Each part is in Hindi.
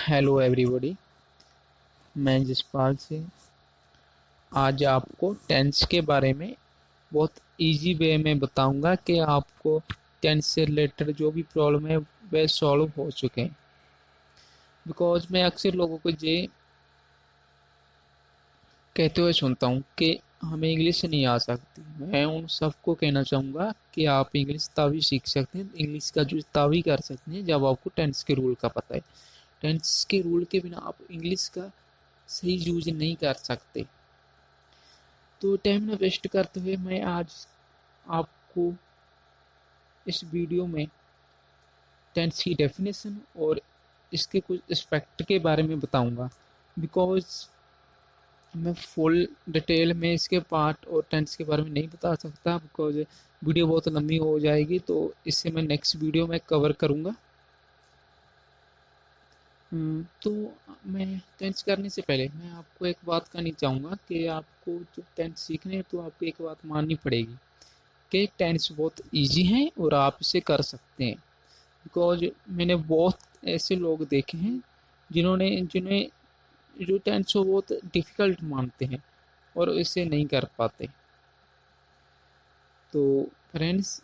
हेलो एवरीबॉडी, मैं जसपाल सिंह आज आपको टेंस के बारे में बहुत इजी वे में बताऊंगा कि आपको टेंस से रिलेटेड जो भी प्रॉब्लम है वह सॉल्व हो चुके हैं। बिकॉज मैं अक्सर लोगों को ये कहते हुए सुनता हूँ कि हमें इंग्लिश नहीं आ सकती। मैं उन सबको कहना चाहूँगा कि आप इंग्लिश तभी सीख सकते हैं, इंग्लिश का जो तभी कर सकते हैं जब आपको टेंस के रूल का पता है। टेंस के रूल के बिना आप इंग्लिश का सही यूज नहीं कर सकते। तो टाइम न वेस्ट करते हुए मैं आज आपको इस वीडियो में टेंस की डेफिनेशन और इसके कुछ एस्पेक्ट के बारे में बताऊंगा। बिकॉज मैं फुल डिटेल में इसके पार्ट और टेंस के बारे में नहीं बता सकता, बिकॉज वीडियो बहुत लंबी हो जाएगी। तो इससे मैं नेक्स्ट वीडियो में कवर करूंगा। तो मैं टेंस करने से पहले मैं आपको एक बात कहनी चाहूँगा कि आपको जो टेंस सीखने हैं तो आपको एक बात माननी पड़ेगी कि टेंस बहुत इजी है और आप इसे कर सकते हैं। बिकॉज मैंने बहुत ऐसे लोग देखे हैं जिन्हें जो टेंस को बहुत डिफ़िकल्ट मानते हैं और इसे नहीं कर पाते। तो फ्रेंड्स,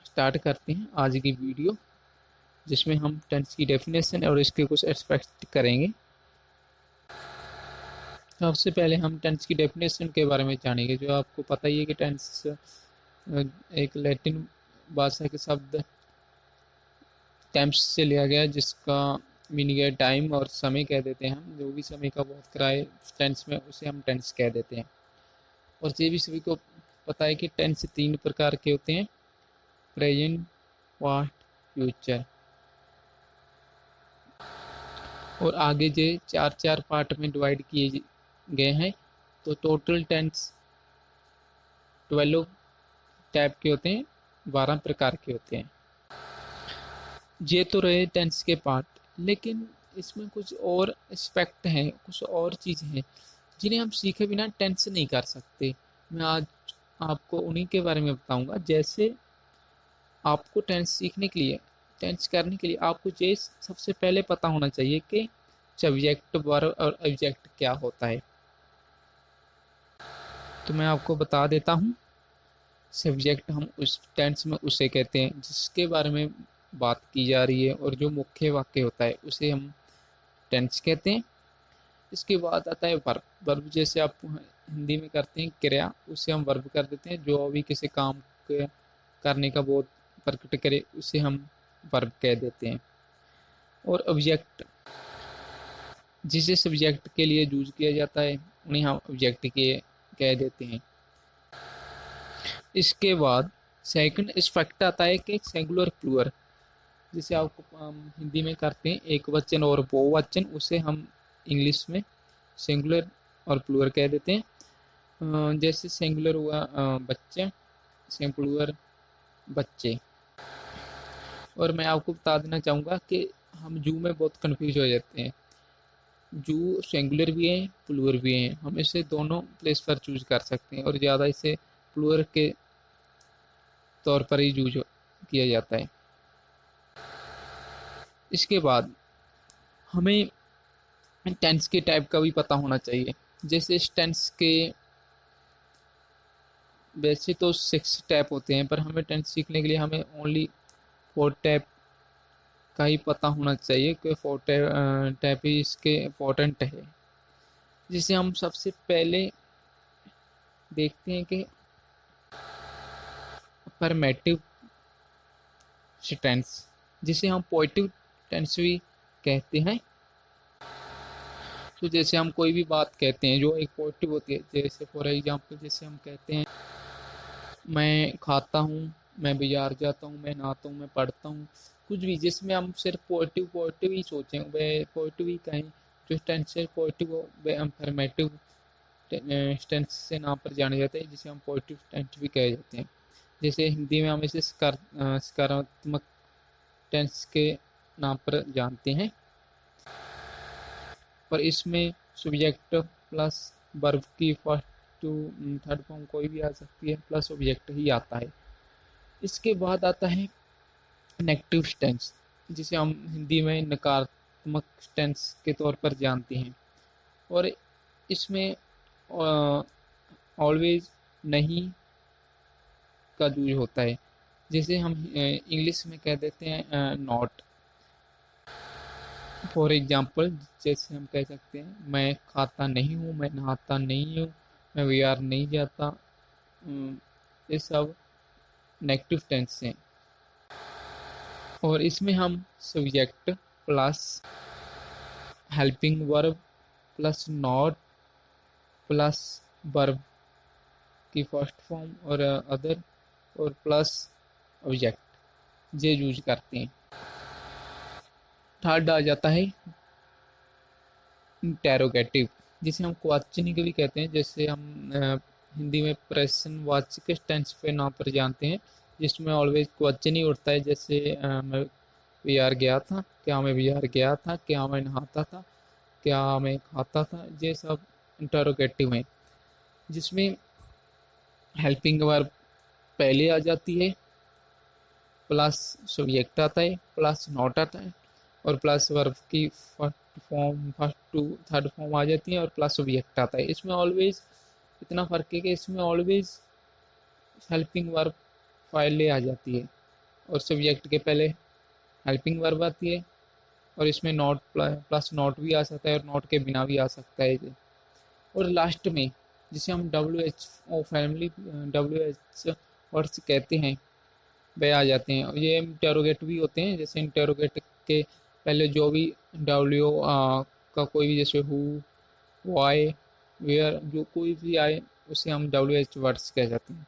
स्टार्ट करते हैं आज की वीडियो, जिसमें हम टेंस की डेफिनेशन और इसके कुछ एस्पेक्ट करेंगे। सबसे पहले हम टेंस की डेफिनेशन के बारे में जानेंगे। जो आपको पता ही है कि टेंस एक लैटिन भाषा के शब्द टेम्प्स से लिया गया है, जिसका मीनिंग है टाइम और समय कह देते हैं। हम जो भी समय का बहुत कराए टेंस में उसे हम टेंस कह देते हैं। और ये भी सभी को पता है कि टेंस 3 प्रकार के होते हैं: प्रेजेंट, पास्ट, फ्यूचर। और आगे जो 4 पार्ट में डिवाइड किए गए हैं। तो टोटल टेंस 12 टाइप के होते हैं, 12 प्रकार के होते हैं। ये तो रहे टेंस के पार्ट, लेकिन इसमें कुछ और एस्पेक्ट हैं, कुछ और चीज़ें हैं जिन्हें हम सीखे बिना टेंस नहीं कर सकते। मैं आज आपको उन्हीं के बारे में बताऊंगा। जैसे आपको टेंस सीखने के लिए, टेंस करने के लिए आपको ये सबसे पहले पता होना चाहिए कि सब्जेक्ट, वर्ब और ऑब्जेक्ट क्या होता है। तो मैं आपको बता देता हूँ। सब्जेक्ट हम उस टेंस में उसे कहते हैं जिसके बारे में बात की जा रही है, और जो मुख्य वाक्य होता है उसे हम टेंस कहते हैं। इसके बाद आता है वर्ब। वर्ब जैसे आप हिंदी में करते हैं क्रिया, उसे हम वर्ब कर देते हैं। जो भी किसी काम करने का बहुत प्रकट करे उसे हम वर्ब कह देते हैं। और ऑब्जेक्ट जिसे सब्जेक्ट के लिए यूज किया जाता है उन्हें हम ऑब्जेक्ट के कह देते हैं। इसके बाद सेकंड एस्पेक्ट आता है कि सिंगुलर प्लूरल। जिसे आपको हिंदी में करते हैं एक वचन और बहुवचन, उसे हम इंग्लिश में सिंगुलर और प्लूरल कह देते हैं। जैसे सिंगुलर हुआ बच्चे, सिंगुलर बच्चे। और मैं आपको बता देना चाहूँगा कि हम जू में बहुत कंफ्यूज हो जाते हैं। जू सिंगुलर भी है, प्लूरल भी है। हम इसे दोनों प्लेस पर चूज कर सकते हैं और ज़्यादा इसे प्लूरल के तौर पर ही यूज किया जाता है। इसके बाद हमें टेंस के टाइप का भी पता होना चाहिए। जैसे इस टेंस के वैसे तो 6 टाइप होते हैं, पर हमें टेंस सीखने के लिए हमें ओनली 4 टाइप का ही पता होना चाहिए कि 4 टाइप ही इसके इम्पोर्टेंट है। जिसे हम सबसे पहले देखते हैं कि अफर्मेटिव टेंस, जिसे हम पॉजिटिव टेंस भी कहते हैं। तो जैसे हम कोई भी बात कहते हैं जो एक पॉजिटिव होती है, जैसे फॉर एग्जांपल जैसे हम कहते हैं मैं खाता हूँ, मैं बाजार जाता हूँ, मैं नहाता हूँ, मैं पढ़ता हूँ, कुछ भी जिसमें हम सिर्फ पॉजिटिव पॉजिटिव ही सोचें, वह पॉजिटिव ही कहें। जो टेंस से पॉजिटिव हो वह अफर्मेटिव टेंस से नाम पर जाने जाते हैं, जिसे हम पॉजिटिव टेंस भी कहे जाते हैं। जैसे हिंदी में हम इसे सकारात्मक टेंस के नाम पर जानते हैं। पर इसमें सब्जेक्ट प्लस वर्ब की फर्स्ट टू थर्ड फॉर्म कोई भी आ सकती है, प्लस ऑब्जेक्ट ही आता है। इसके बाद आता है नेगेटिव टेंस, जिसे हम हिंदी में निषेधात्मक टेंस के तौर पर जानते हैं। और इसमें ऑलवेज नहीं का यूज होता है। जैसे हम इंग्लिश में कह देते हैं नॉट। फॉर एग्जाम्पल, जैसे हम कह सकते हैं मैं खाता नहीं हूँ, मैं नहाता नहीं हूँ, मैं बाजार नहीं जाता। ये सब नेगेटिव टेंस हैं। और इसमें हम subject plus helping verb plus not plus verb की फर्स्ट फॉर्म और अदर और प्लस ऑब्जेक्ट ये यूज करते हैं। थर्ड आ जाता है इंटेरोगेटिव, जिसे हम क्वेश्चनिंग भी कहते हैं। जैसे हम हिंदी में प्रश्नवाचक टेंस पे नाम पर जानते हैं, जिसमें ऑलवेज क्वेश्चन ही उठता है। जैसे मैं बाजार गया था, क्या मैं बाजार गया था, क्या मैं नहाता था, क्या मैं खाता था। ये सब इंटरोगेटिव हैं, जिसमें हेल्पिंग वर्ब पहले आ जाती है, प्लस सब्जेक्ट आता है, प्लस नॉट आता है, और प्लस वर्ब की फर्स्ट टू थर्ड फॉर्म आ जाती है, और प्लस सब्जेक्ट आता है। इसमें ऑलवेज इतना फर्क है कि इसमें ऑलवेज हेल्पिंग वर्ब पहले आ जाती है और सब्जेक्ट के पहले हेल्पिंग वर्ब आती है। और इसमें नॉट प्लस नॉट भी आ सकता है और नॉट के बिना भी आ सकता है। और लास्ट में जिसे हम WHO फैमिली WH वर्ड्स कहते हैं, वे आ जाते हैं। और ये इंटेरोगेट भी होते हैं। जैसे इंटेरोगेट के पहले जो भी डब्ल्यू का कोई भी, जैसे हु, वाई, वेयर, जो कोई भी आए उसे हम WH वर्ड्स कह जाते हैं।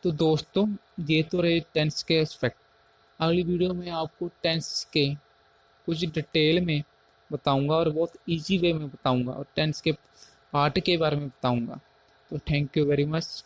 तो दोस्तों, ये तो रहे टेंस के एस्पेक्ट। अगली वीडियो में आपको टेंस के कुछ डिटेल में बताऊंगा और बहुत इजी वे में बताऊंगा, और टेंस के पार्ट के बारे में बताऊंगा। तो थैंक यू वेरी मच।